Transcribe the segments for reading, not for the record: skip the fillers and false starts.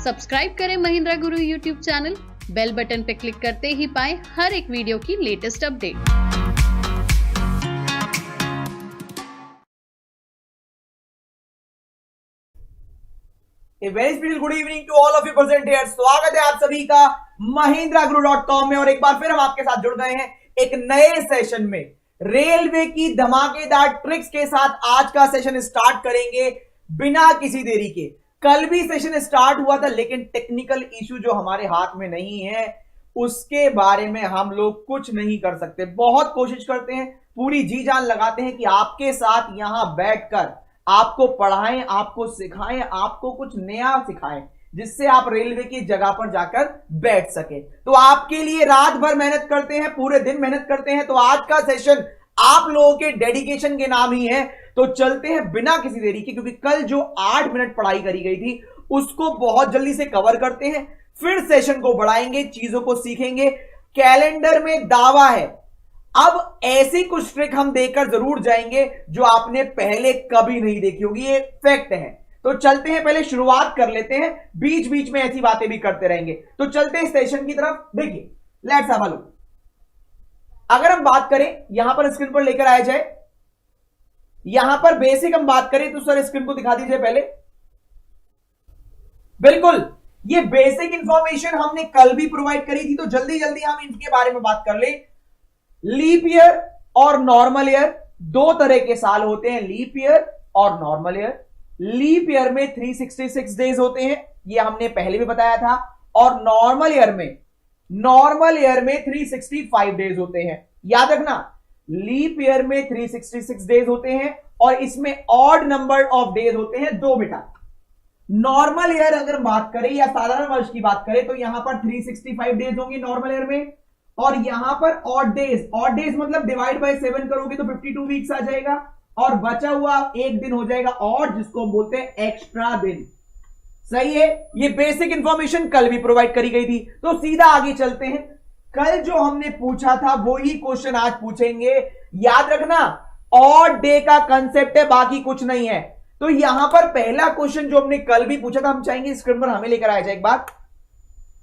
Subscribe करें महिंद्रा गुरु YouTube channel, bell button पे click करते ही पाएं हर एक वीडियो की latest update. A very special good evening to all of you present here। स्वागत है आप सभी का mahindraguru.com में और एक बार फिर हम आपके साथ जुड़ गए हैं एक नए सेशन में। रेलवे की धमाकेदार ट्रिक्स के साथ आज का सेशन स्टार्ट करेंगे बिना किसी देरी के। कल भी सेशन स्टार्ट हुआ था लेकिन टेक्निकल इशू जो हमारे हाथ में नहीं है उसके बारे में हम लोग कुछ नहीं कर सकते। बहुत कोशिश करते हैं, पूरी जी जान लगाते हैं कि आपके साथ यहां बैठकर आपको पढ़ाएं, आपको सिखाएं, आपको कुछ नया सिखाएं जिससे आप रेलवे की जगह पर जाकर बैठ सके। तो आपके लिए रात भर मेहनत करते हैं, पूरे दिन मेहनत करते हैं। तो आज का सेशन आप लोगों के डेडिकेशन के नाम ही है। तो चलते हैं बिना किसी देरी के, क्योंकि कल जो 8 मिनट पढ़ाई करी गई थी उसको बहुत जल्दी से कवर करते हैं, फिर सेशन को बढ़ाएंगे, चीजों को सीखेंगे। कैलेंडर में दावा है, अब ऐसी कुछ ट्रिक हम देकर जरूर जाएंगे जो आपने पहले कभी नहीं देखी होगी, ये फैक्ट है। तो चलते हैं, पहले शुरुआत कर लेते हैं, बीच बीच में ऐसी बातें भी करते रहेंगे। तो चलते हैं सेशन की तरफ। देखिए, लेट्स हैव अ लुक। अगर हम बात करें, यहां पर स्क्रीन पर लेकर आया जाए, यहां पर बेसिक हम बात करें तो सर स्क्रीन को दिखा दीजिए पहले। बिल्कुल, ये बेसिक इंफॉर्मेशन हमने कल भी प्रोवाइड करी थी, तो जल्दी जल्दी हम इनके बारे में बात कर ले। लीप ईयर और नॉर्मल ईयर दो तरह के साल होते हैं, लीप ईयर और नॉर्मल ईयर। लीप ईयर में 366 डेज होते हैं, ये हमने पहले भी बताया था, और नॉर्मल ईयर में 365 डेज होते हैं। याद रखना, लीप ईयर में 366 डेज होते हैं और इसमें ऑड नंबर ऑफ डेज होते हैं 2 बेटा। नॉर्मल ईयर अगर बात करें या साधारण वर्ष की बात करें तो यहां पर 365 डेज होंगे नॉर्मल ईयर में, और यहां पर ऑड डेज मतलब डिवाइड बाय 7 करोगे तो 52 वीक्स आ जाएगा, और बचा हुआ एक दिन हो जाएगा ऑड, जिसको हम बोलते हैं एक्स्ट्रा दिन। सही है, ये बेसिक इंफॉर्मेशन कल भी प्रोवाइड करी गई थी। तो सीधा आगे चलते हैं। कल जो हमने पूछा था वही क्वेश्चन आज पूछेंगे। याद रखना, ऑड डे का कंसेप्ट है, बाकी कुछ नहीं है। तो यहां पर पहला क्वेश्चन जो हमने कल भी पूछा था, हम चाहेंगे स्क्रीन पर हमें लेकर आया जाए एक बार।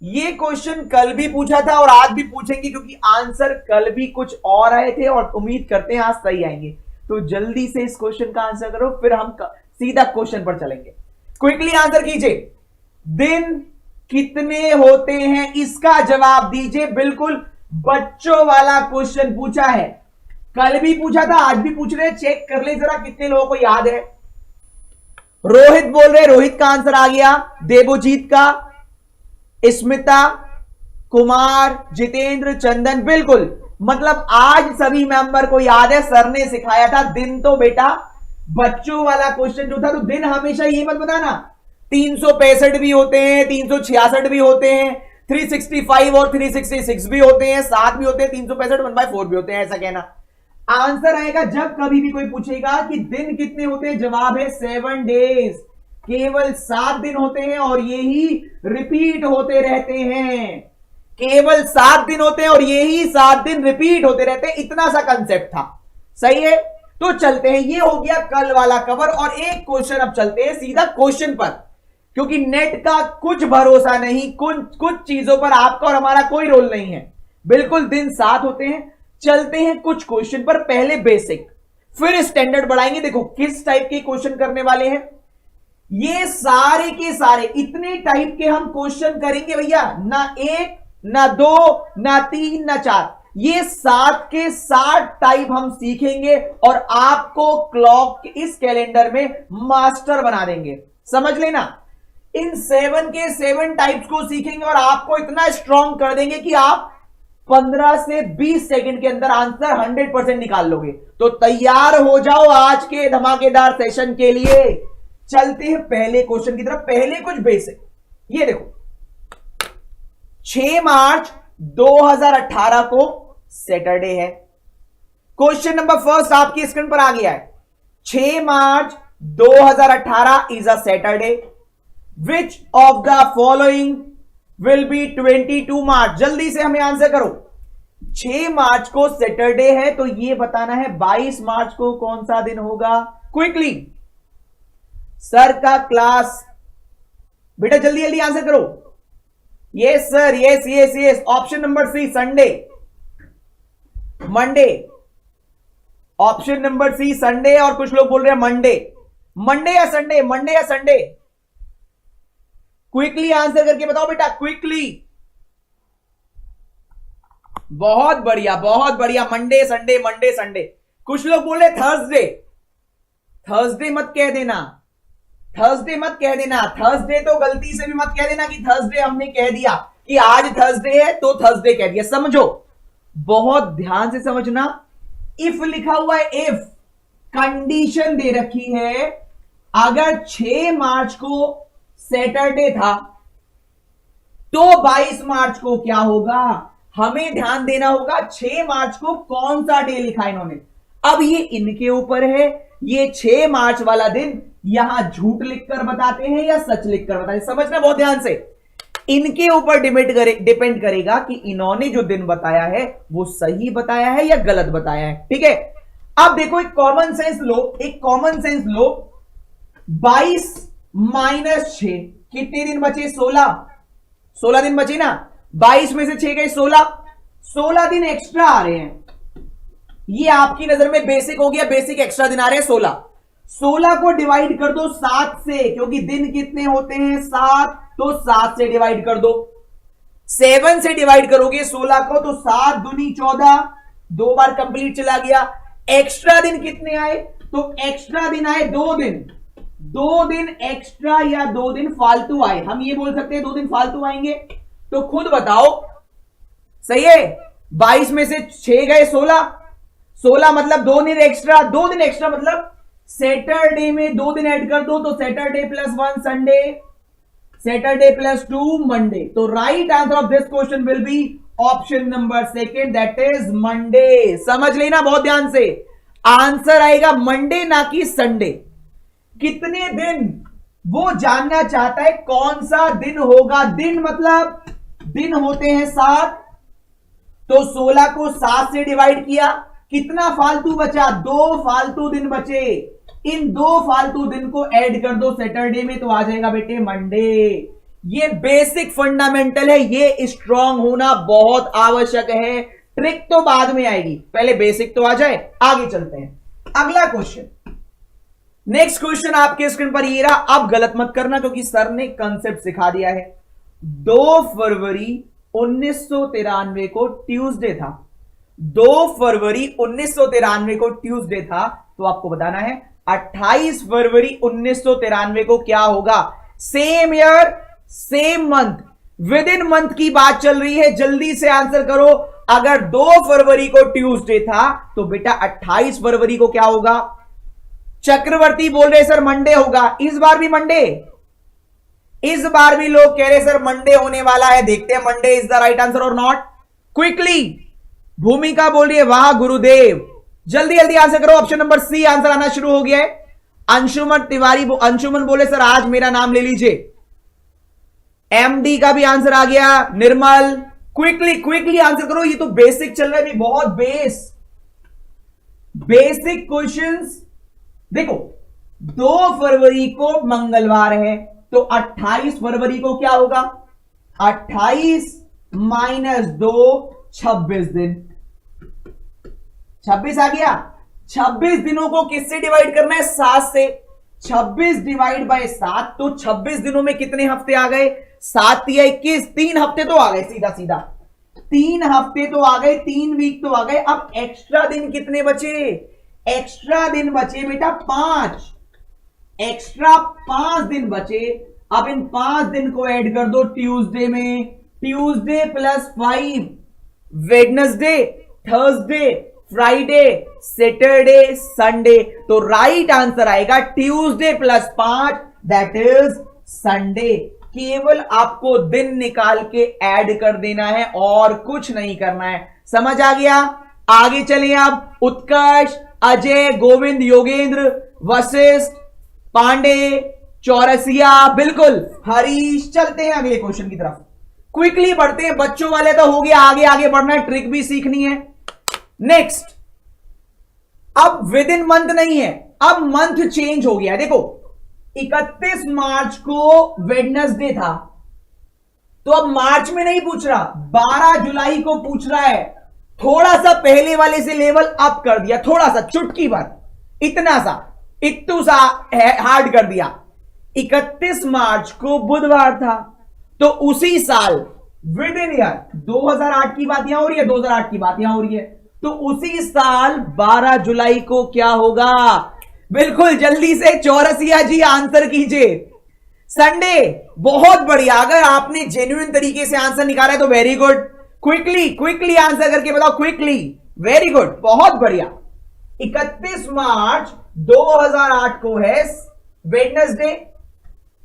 ये क्वेश्चन कल भी पूछा था और आज भी पूछेंगे, क्योंकि आंसर कल भी कुछ और आए थे और उम्मीद करते हैं आज सही आएंगे। तो जल्दी से इस क्वेश्चन का आंसर करो, फिर हम सीधा क्वेश्चन पर चलेंगे। क्विकली आंसर कीजिए, दिन कितने होते हैं इसका जवाब दीजिए। बिल्कुल बच्चों वाला क्वेश्चन पूछा है, कल भी पूछा था, आज भी पूछ रहे हैं। चेक कर ले जरा कितने लोगों को याद है। रोहित बोल रहे, रोहित का आंसर आ गया, देवोजीत का, स्मिता, कुमार, जितेंद्र, चंदन, बिल्कुल। मतलब आज सभी मेंबर को याद है, सर ने सिखाया था। दिन तो बेटा बच्चों वाला क्वेश्चन जो था, तो दिन हमेशा ये मत बताना 365 भी होते हैं, 366 भी होते हैं, 365 और 366 भी होते हैं, 7 भी होते हैं, 365 1/4 भी होते हैं, ऐसा कहना। आंसर आएगा जब कभी भी कोई पूछेगा कि दिन कितने होते हैं, जवाब है 7 डेज। केवल 7 दिन होते हैं और यही रिपीट होते रहते हैं। केवल 7 दिन होते हैं और यही 7 दिन रिपीट होते रहते हैं। इतना सा कंसेप्ट था। सही है, तो चलते हैं। ये हो गया कल वाला कवर, और एक क्वेश्चन अब चलते हैं सीधा क्वेश्चन पर, क्योंकि नेट का कुछ भरोसा नहीं, कुछ चीजों पर आपका और हमारा कोई रोल नहीं है। बिल्कुल दिन 7 होते हैं। चलते हैं कुछ क्वेश्चन पर, पहले बेसिक फिर स्टैंडर्ड बढ़ाएंगे। देखो किस टाइप के क्वेश्चन करने वाले हैं। ये सारे के सारे इतने टाइप के हम क्वेश्चन करेंगे भैया, ना 1 ना 2 ना 3 ना 4, ये 7 के 7 टाइप हम सीखेंगे और आपको क्लॉक इस कैलेंडर में मास्टर बना देंगे। समझ लेना, इन 7 के 7 टाइप्स को सीखेंगे और आपको इतना स्ट्रॉन्ग कर देंगे कि आप 15 से 20 सेकंड के अंदर आंसर 100% निकाल लोगे। तो तैयार हो जाओ आज के धमाकेदार सेशन के लिए। चलते हैं पहले क्वेश्चन की तरफ। पहले कुछ बेसिक, ये देखो, 6 मार्च 2018 को सैटरडे है। क्वेश्चन नंबर फर्स्ट आपकी स्क्रीन पर आ गया है। 6 मार्च 2018 is a Saturday. Which of the following will be 22 मार्च। जल्दी से हमें आंसर करो। 6 मार्च को सैटरडे है, तो ये बताना है 22 मार्च को कौन सा दिन होगा। क्विकली, सर का क्लास बेटा जल्दी जल्दी आंसर करो। Yes sir, yes yes yes, option number C Sunday, Monday, option number C Sunday. और कुछ लोग बोल रहे हैं मंडे, मंडे या संडे, मंडे या संडे, क्विकली आंसर करके बताओ बेटा, क्विकली। बहुत बढ़िया बहुत बढ़िया, मंडे संडे मंडे संडे। कुछ लोग बोल रहे थर्सडे, थर्सडे मत कह देना, थर्सडे मत कह देना, थर्सडे तो गलती से भी मत कह देना कि थर्सडे हमने कह दिया कि आज थर्सडे है तो थर्सडे कह दिया। समझो, बहुत ध्यान से समझना। इफ लिखा हुआ है, इफ कंडीशन दे रखी है, अगर 6 मार्च को सैटरडे था तो 22 मार्च को क्या होगा, हमें ध्यान देना होगा 6 मार्च को कौन सा डे लिखा इन्होंने। अब ये इनके ऊपर है, ये 6 मार्च वाला दिन यहां झूठ लिखकर बताते हैं या सच लिखकर बताते हैं, समझना बहुत ध्यान से। इनके ऊपर डिपेंड करेगा कि इन्होंने जो दिन बताया है वो सही बताया है या गलत बताया है, ठीक है। अब देखो एक कॉमन सेंस लो, एक कॉमन सेंस लो। 22 माइनस 6 कितने दिन बचे, 16 दिन बचे ना। 22 में से 6 गए 16 दिन एक्स्ट्रा आ रहे हैं। ये आपकी नजर में बेसिक हो गया, बेसिक एक्स्ट्रा दिन आ रहे हैं 16 को डिवाइड कर दो 7 से, क्योंकि दिन कितने होते हैं 7, तो 7 से डिवाइड कर दो। 7 से डिवाइड करोगे 16 को तो 7 दूनी 14, 2 बार कंप्लीट चला गया। एक्स्ट्रा दिन कितने आए, तो एक्स्ट्रा दिन आए 2 दिन, 2 दिन एक्स्ट्रा या 2 दिन फालतू आए। हम ये बोल सकते हैं 2 दिन फालतू आएंगे, तो खुद बताओ, सही है। 22 में से 6 गए 16 मतलब 2 दिन एक्स्ट्रा, 2 दिन एक्स्ट्रा मतलब सैटरडे में 2 दिन ऐड कर दो, तो Saturday plus 1 Sunday, Saturday plus 2 Monday. तो right answer of this question will be option number second, that is Monday. समझ लेना बहुत ध्यान से, आंसर आएगा मंडे ना कि संडे। कितने दिन वो जानना चाहता है, कौन सा दिन होगा। दिन मतलब दिन होते हैं 7, तो 16 को 7 से डिवाइड किया, कितना फालतू बचा, 2 फालतू दिन बचे। इन 2 फालतू दिन को ऐड कर दो सैटरडे में, तो आ जाएगा बेटे मंडे। ये बेसिक फंडामेंटल है, ये स्ट्रांग होना बहुत आवश्यक है। ट्रिक तो बाद में आएगी, पहले बेसिक तो आ जाए। आगे चलते हैं, अगला क्वेश्चन। नेक्स्ट क्वेश्चन आपके स्क्रीन पर ये रहा। अब गलत मत करना क्योंकि सर ने कंसेप्ट सिखा दिया है। 2 फरवरी 1993 को ट्यूसडे था, 2 फरवरी 1993 को ट्यूसडे था, तो आपको बताना है 28 फरवरी 1993 को क्या होगा। Same year same month, with in month की बात चल रही है, जल्दी से आंसर करो। अगर 2 फरवरी को ट्यूसडे था तो बेटा 28 फरवरी को क्या होगा। चक्रवर्ती बोल रहे सर मंडे होगा, इस बार भी मंडे, इस बार भी लोग कह रहे सर मंडे होने वाला है। देखते हैं Monday is the right answer और नॉट। क्विकली भूमिका बोल रही है वाह गुरुदेव, जल्दी जल्दी आंसर करो। ऑप्शन नंबर सी आंसर आना शुरू हो गया है। अंशुमन तिवारी, अंशुमन बोले सर आज मेरा नाम ले लीजिए। एमडी का भी आंसर आ गया। निर्मल क्विकली क्विकली आंसर करो, ये तो बेसिक चल रहा है, बहुत बेसिक क्वेश्चंस। देखो 2 फरवरी को मंगलवार है, तो 28 फरवरी को क्या होगा, 28 माइनस 2 26 दिन, 26 आ गया। 26 दिनों को किससे डिवाइड करना है, 7 से। 26 डिवाइड बाय 7, तो 26 दिनों में कितने हफ्ते आ गए, 7 या 21, 3 हफ्ते तो आ गए, सीधा सीधा 3 हफ्ते तो आ गए, 3 वीक तो आ गए। अब एक्स्ट्रा दिन कितने बचे, एक्स्ट्रा दिन बचे बेटा 5, एक्स्ट्रा 5 दिन बचे। अब इन 5 दिन को ऐड कर दो ट्यूसडे में, Tuesday plus 5, Wednesday, Thursday, Friday, Saturday, Sunday. तो राइट आंसर आएगा Tuesday plus 5, that is Sunday. केवल आपको दिन निकाल के ऐड कर देना है और कुछ नहीं करना है। समझ आ गया। आगे चलिए अब। उत्कर्ष, अजय, गोविंद, योगेंद्र, वशिष्ठ, पांडे, चौरसिया, बिल्कुल हरीश। चलते हैं अगले क्वेश्चन की तरफ, क्विकली बढ़ते हैं। बच्चों वाले तो हो गया, आगे आगे बढ़ना है, ट्रिक भी सीखनी है। नेक्स्ट, अब विद इन मंथ नहीं है, अब मंथ चेंज हो गया। देखो 31 मार्च को वेडनेसडे था, तो अब मार्च में नहीं पूछ रहा, 12 जुलाई को पूछ रहा है। थोड़ा सा पहले वाले से लेवल अप कर दिया, थोड़ा सा, चुटकी भर, इतना सा, इत्तू सा हार्ड कर दिया। 31 मार्च को बुधवार था, तो उसी साल विद इन ईयर 2008 की बात यहां हो रही है, 2008 की बात यहां हो रही है, तो उसी साल 12 जुलाई को क्या होगा? बिल्कुल जल्दी से चौरसिया जी आंसर कीजिए। संडे, बहुत बढ़िया। अगर आपने जेन्युइन तरीके से आंसर निकाला है तो वेरी गुड। क्विकली आंसर करके बताओ, क्विकली, वेरी गुड, बहुत बढ़िया। 31 मार्च 2008 को है वेडनेसडे,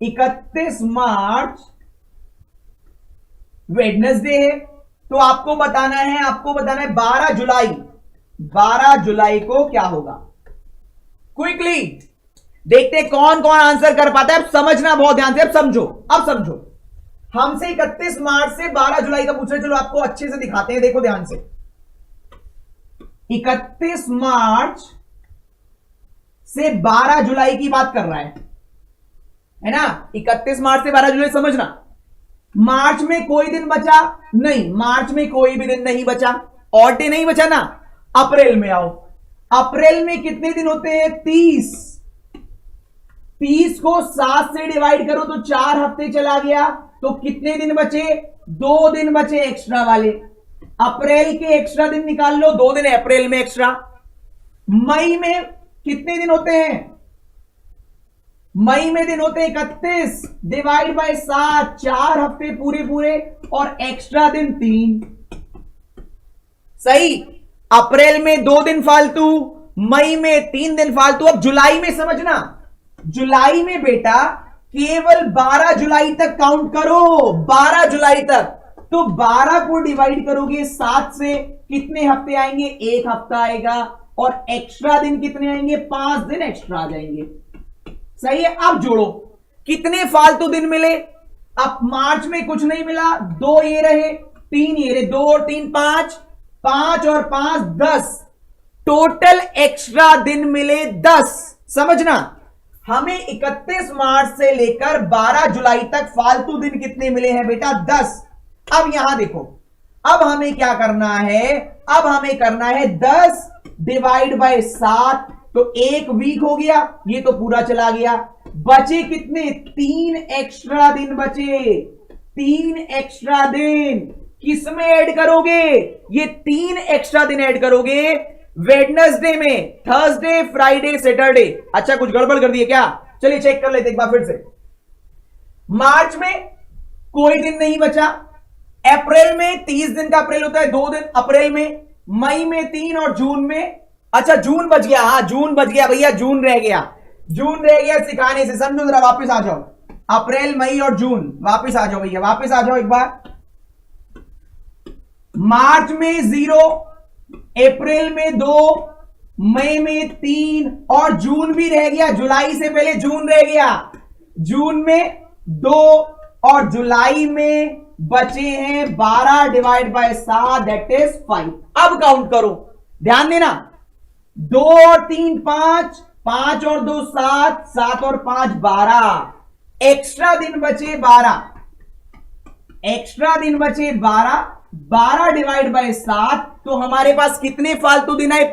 31 मार्च वेडनेसडे है, तो आपको बताना है 12 जुलाई को क्या होगा। क्विकली देखते हैं कौन कौन आंसर कर पाता है। अब समझना बहुत ध्यान से, अब समझो। हमसे 31 मार्च से 12 जुलाई का पूछ रहे, चलो आपको अच्छे से दिखाते हैं, देखो ध्यान से। 31 मार्च से 12 जुलाई की बात कर रहा है ना? 31 मार्च से 12 जुलाई, समझना। मार्च में कोई दिन बचा नहीं, मार्च में कोई भी दिन नहीं बचा, और डे नहीं बचा ना। अप्रैल में आओ, अप्रैल में कितने दिन होते हैं? 30 को 7 से डिवाइड करो तो 4 हफ्ते चला गया, तो कितने दिन बचे? 2 दिन बचे एक्स्ट्रा वाले। अप्रैल के एक्स्ट्रा दिन निकाल लो, 2 दिन अप्रैल में एक्स्ट्रा। मई में कितने दिन होते हैं? मई में दिन होते 31, डिवाइड बाय 7, 4 हफ्ते पूरे, और एक्स्ट्रा दिन 3। सही। अप्रैल में 2 दिन फालतू, मई में 3 दिन फालतू। अब जुलाई में समझना, जुलाई में बेटा केवल 12 जुलाई तक काउंट करो, 12 जुलाई तक। तो 12 को डिवाइड करोगे 7 से, कितने हफ्ते आएंगे? 1 हफ्ता आएगा, और एक्स्ट्रा दिन कितने आएंगे? 5 दिन एक्स्ट्रा आ जाएंगे। सही है। अब जोड़ो, कितने फालतू दिन मिले? अब मार्च में कुछ नहीं मिला, 2 ये रहे, 3 ये रहे, 2 और 3 5, 5 और 5 10, टोटल एक्स्ट्रा दिन मिले 10। समझना, हमें 31 मार्च से लेकर 12 जुलाई तक फालतू दिन कितने मिले हैं बेटा? 10। अब यहां देखो, अब हमें क्या करना है? अब हमें करना है 10 डिवाइड बाय 7, तो 1 वीक हो गया, ये तो पूरा चला गया। बचे कितने? 3 एक्स्ट्रा दिन बचे, 3 एक्स्ट्रा दिन। किसमें ऐड करोगे? ये 3 एक्स्ट्रा दिन ऐड करोगे वेडनेसडे में, थर्सडे, फ्राइडे, सैटरडे। अच्छा, कुछ गड़बड़ कर दिए क्या? चलिए चेक कर लेते एक बार फिर से। मार्च में कोई दिन नहीं बचा, अप्रैल में 30 दिन का अप्रैल होता है, 2 दिन अप्रैल में, मई में 3, और जून में, अच्छा जून बच गया, हाँ जून बच गया भैया, जून रह गया सिखाने से। समझो जरा, वापस आ जाओ, अप्रैल, मई और जून, वापस आ जाओ भैया, वापस आ जाओ एक बार। मार्च में 0, अप्रैल में 2, मई में 3, और जून भी रह गया, जुलाई से पहले जून रह गया, जून में 2, और जुलाई में बचे हैं 12 डिवाइड बाय 7, दैट इज 5। अब काउंट करो, ध्यान देना, 2 और 3 5, 5 और 2 7, 7 और 5 12, एक्स्ट्रा दिन बचे 12, एक्स्ट्रा दिन बचे 12, 12 डिवाइड बाय 7, तो हमारे पास कितने फालतू दिन आए?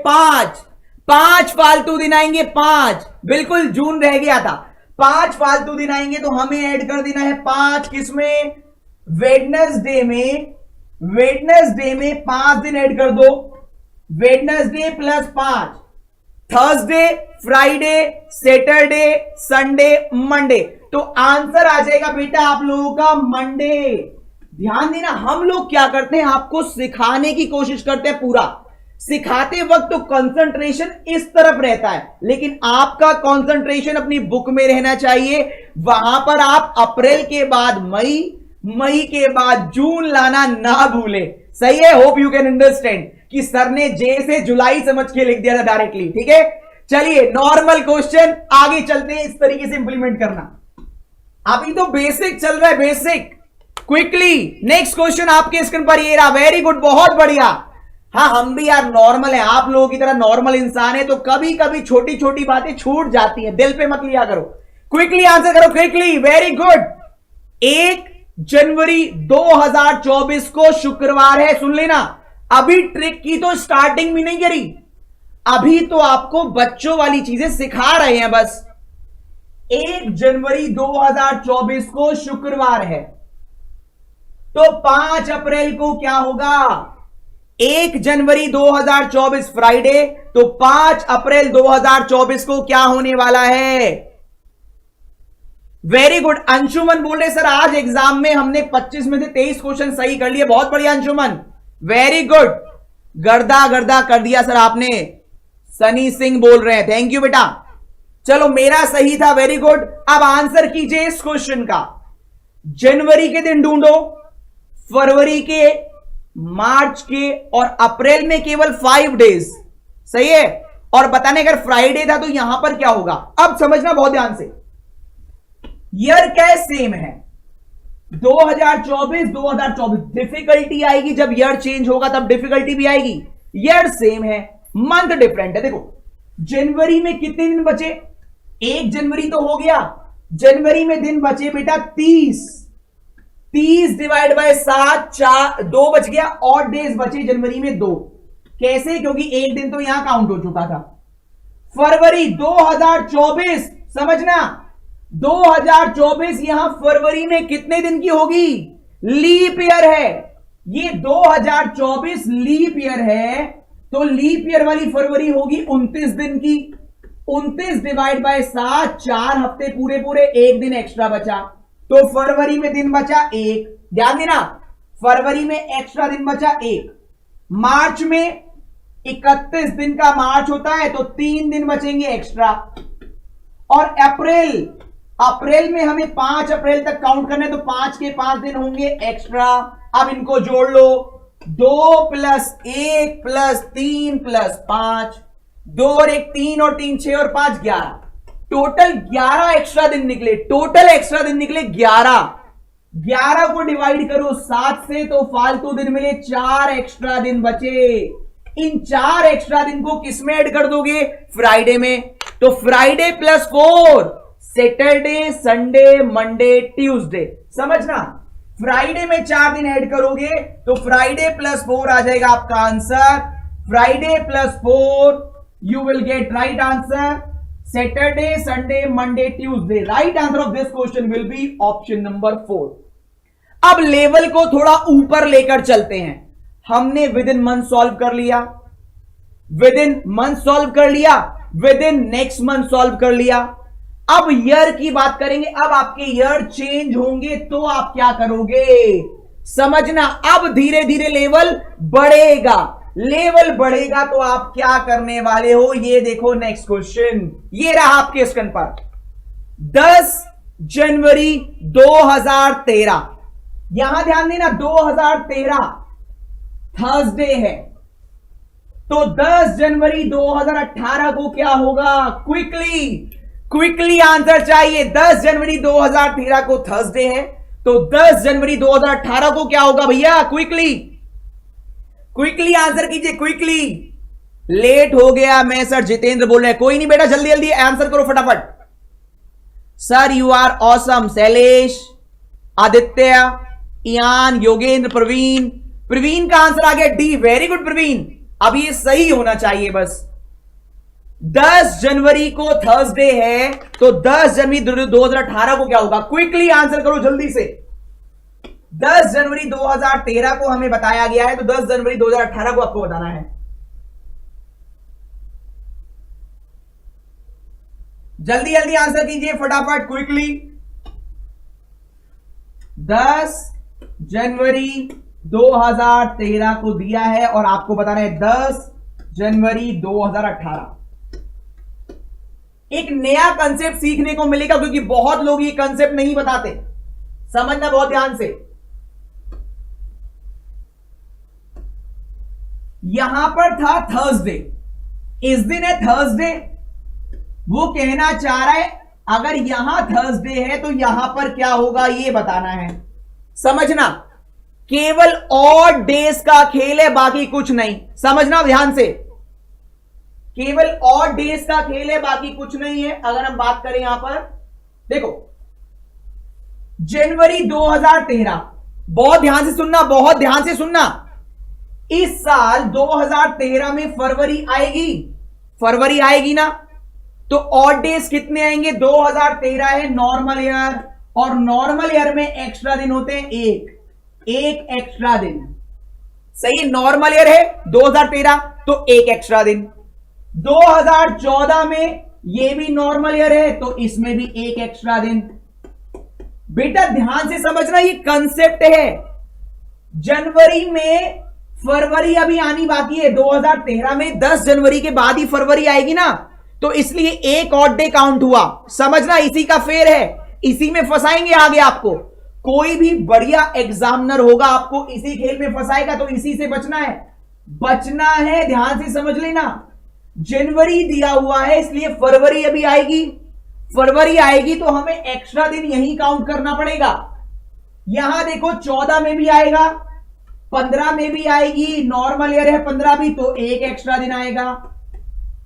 5 फालतू दिन आएंगे, 5। बिल्कुल, जून रह गया था, 5 फालतू दिन आएंगे, तो हमें ऐड कर देना है 5 किसमें? वेडनेसडे में। वेडनेसडे में 5 दिन ऐड कर दो, Wednesday plus 5, Thursday, Friday, Saturday, Sunday, Monday. तो आंसर आ जाएगा बेटा आप लोगों का मंडे। ध्यान देना, हम लोग क्या करते हैं, आपको सिखाने की कोशिश करते हैं पूरा। सिखाते वक्त तो कंसंट्रेशन इस तरफ रहता है, लेकिन आपका कंसंट्रेशन अपनी बुक में रहना चाहिए। वहां पर आप अप्रैल के बाद मई, मई के बाद जून लाना ना भूले। सही है? होप यू कैन अंडरस्टैंड कि सर ने जे से जुलाई समझ के लिख दिया था डायरेक्टली। ठीक है, चलिए नॉर्मल क्वेश्चन आगे चलते हैं, इस तरीके से इंप्लीमेंट करना। अभी तो बेसिक चल रहा है, बेसिक। क्विकली नेक्स्ट क्वेश्चन आपके स्क्रीन पर ये रहा। वेरी गुड, बहुत बढ़िया। हाँ, हम भी यार नॉर्मल है, आप लोगों की तरह नॉर्मल इंसान है, तो कभी कभी छोटी छोटी बातें छूट जाती हैं, दिल पे मत लिया करो। क्विकली आंसर करो, क्विकली, वेरी गुड। 1 जनवरी 2024 को शुक्रवार है। सुन लेना, अभी ट्रिक की तो स्टार्टिंग भी नहीं करी, अभी तो आपको बच्चों वाली चीजें सिखा रहे हैं बस। 1 जनवरी 2024 को शुक्रवार है, तो 5 अप्रैल को क्या होगा? 1 जनवरी 2024 फ्राइडे, तो 5 अप्रैल 2024 को क्या होने वाला है? Very good. अंशुमन बोल रहे सर आज एग्जाम में हमने 25 में से 23 क्वेश्चन सही कर लिए। बहुत बढ़िया अंशुमन, वेरी गुड। गर्दा गर्दा कर दिया सर आपने। सनी सिंह बोल रहे हैं, थैंक यू बेटा। चलो मेरा सही था, वेरी गुड। अब आंसर कीजिए इस क्वेश्चन का। जनवरी के दिन ढूंढो, फरवरी के, मार्च के और अप्रैल में केवल 5 डेज, सही है। और बताने अगर फ्राइडे था तो यहां पर क्या होगा? अब समझना बहुत ध्यान से, ईयर क्या सेम है 2024 2024। डिफिकल्टी आएगी जब ईयर चेंज होगा, तब डिफिकल्टी भी आएगी। ईयर सेम है, मंथ डिफरेंट है। देखो जनवरी में कितने दिन बचे? 1 जनवरी तो हो गया, जनवरी में दिन बचे बेटा 30 डिवाइड बाय 7, 4, 2 बच गया। और डेज बचे जनवरी में 2। कैसे? क्योंकि एक दिन तो यहां काउंट हो चुका था। फरवरी 2024, समझना 2024 यहां फरवरी में कितने दिन की होगी? लीप ईयर है ये, 2024 लीप ईयर है, तो लीप ईयर वाली फरवरी होगी 29 दिन की। 29 डिवाइड बाय 7, 4 हफ्ते पूरे पूरे, 1 दिन एक्स्ट्रा बचा, तो फरवरी में दिन बचा 1। ध्यान देना, फरवरी में एक्स्ट्रा दिन बचा 1। मार्च में 31 दिन का मार्च होता है, तो 3 दिन बचेंगे एक्स्ट्रा। और अप्रैल में हमें 5 अप्रैल तक काउंट करना है, तो 5 के 5 दिन होंगे एक्स्ट्रा। अब इनको जोड़ लो, 2 + 1 + 3 + 5, 2 और 1 3 और 3 6 और 5 11, टोटल 11 एक्स्ट्रा दिन निकले। टोटल एक्स्ट्रा दिन निकले 11 को डिवाइड करो 7 से, तो फालतू दिन मिले 4 एक्स्ट्रा दिन बचे। इन 4 एक्स्ट्रा दिन को किस में ऐड कर दोगे? फ्राइडे में। तो Friday + 4, Saturday, Sunday, Monday, Tuesday. समझना, फ्राइडे में 4 दिन ऐड करोगे तो फ्राइडे + 4 आ जाएगा आपका answer. Friday + 4 you will get right answer. Saturday, Sunday, Monday, Tuesday. Right answer of this question will be option number 4। अब लेवल को थोड़ा ऊपर लेकर चलते हैं। हमने विद इन मंथ सॉल्व कर लिया, विद इन मंथ सॉल्व कर लिया, with in next month solve कर लिया। अब ईयर की बात करेंगे। अब आपके ईयर चेंज होंगे तो आप क्या करोगे? समझना, अब धीरे धीरे लेवल बढ़ेगा। लेवल बढ़ेगा तो आप क्या करने वाले हो? ये देखो नेक्स्ट क्वेश्चन, ये रहा आपके स्क्रीन पर। 10 जनवरी 2013, यहां ध्यान देना 2013 थर्सडे है, तो 10 जनवरी 2018 को क्या होगा? क्विकली आंसर चाहिए। 10 जनवरी 2013 को थर्सडे है, तो 10 जनवरी 2018 को क्या होगा भैया? क्विकली आंसर कीजिए, क्विकली। लेट हो गया मैं सर, जितेंद्र बोल रहे हैं। कोई नहीं बेटा, जल्दी जल्दी आंसर करो फटाफट। Sir you are awesome. Shailesh, Aditya, Ian, Yogendra, Praveen का आंसर आ गया डी। वेरी गुड प्रवीण, अब ये सही होना चाहिए बस। 10 जनवरी को थर्सडे है, तो 10 जनवरी 2018 को क्या होगा? क्विकली आंसर करो जल्दी से। 10 जनवरी 2013 को हमें बताया गया है, तो 10 जनवरी 2018 को आपको बताना है। जल्दी जल्दी आंसर कीजिए फटाफट, क्विकली। 10 जनवरी 2013 को दिया है और आपको बताना है 10 जनवरी 2018। एक नया कंसेप्ट सीखने को मिलेगा, क्योंकि बहुत लोग ये कंसेप्ट नहीं बताते। समझना बहुत ध्यान से। यहां पर था थर्सडे, इस दिन है थर्सडे। वो कहना चाह रहा है अगर यहां थर्सडे है तो यहां पर क्या होगा, ये बताना है। समझना, केवल ऑड डेज का खेल है, बाकी कुछ नहीं। समझना ध्यान से, केवल ऑड डेज का खेल है, बाकी कुछ नहीं है। अगर हम बात करें यहां पर देखो जनवरी 2013, बहुत ध्यान से सुनना, बहुत ध्यान से सुनना। इस साल 2013 में फरवरी आएगी, फरवरी आएगी ना, तो ऑड डेज कितने आएंगे? 2013 है नॉर्मल ईयर, और नॉर्मल ईयर में एक्स्ट्रा दिन होते हैं एक एक्स्ट्रा दिन। सही है, नॉर्मल ईयर है 2013 तो एक एक्स्ट्रा दिन। 2014 में ये भी नॉर्मल ईयर है तो इसमें भी एक एक्स्ट्रा दिन। बेटा ध्यान से समझना, ये कंसेप्ट है। जनवरी में फरवरी अभी आनी बाकी है, 2013 में 10 जनवरी के बाद ही फरवरी आएगी ना, तो इसलिए एक ऑड डे काउंट हुआ। समझना, इसी का फेर है, इसी में फंसाएंगे आगे आपको। कोई भी बढ़िया एग्जामिनर होगा आपको इसी खेल में फंसाएगा, तो इसी से बचना है, बचना है। ध्यान से समझ लेना, जनवरी दिया हुआ है इसलिए फरवरी अभी आएगी, फरवरी आएगी तो हमें एक्स्ट्रा दिन यही काउंट करना पड़ेगा। यहां देखो 14 में भी आएगा, 15 में भी आएगी, नॉर्मल ईयर है 15 भी तो एक एक्स्ट्रा दिन आएगा।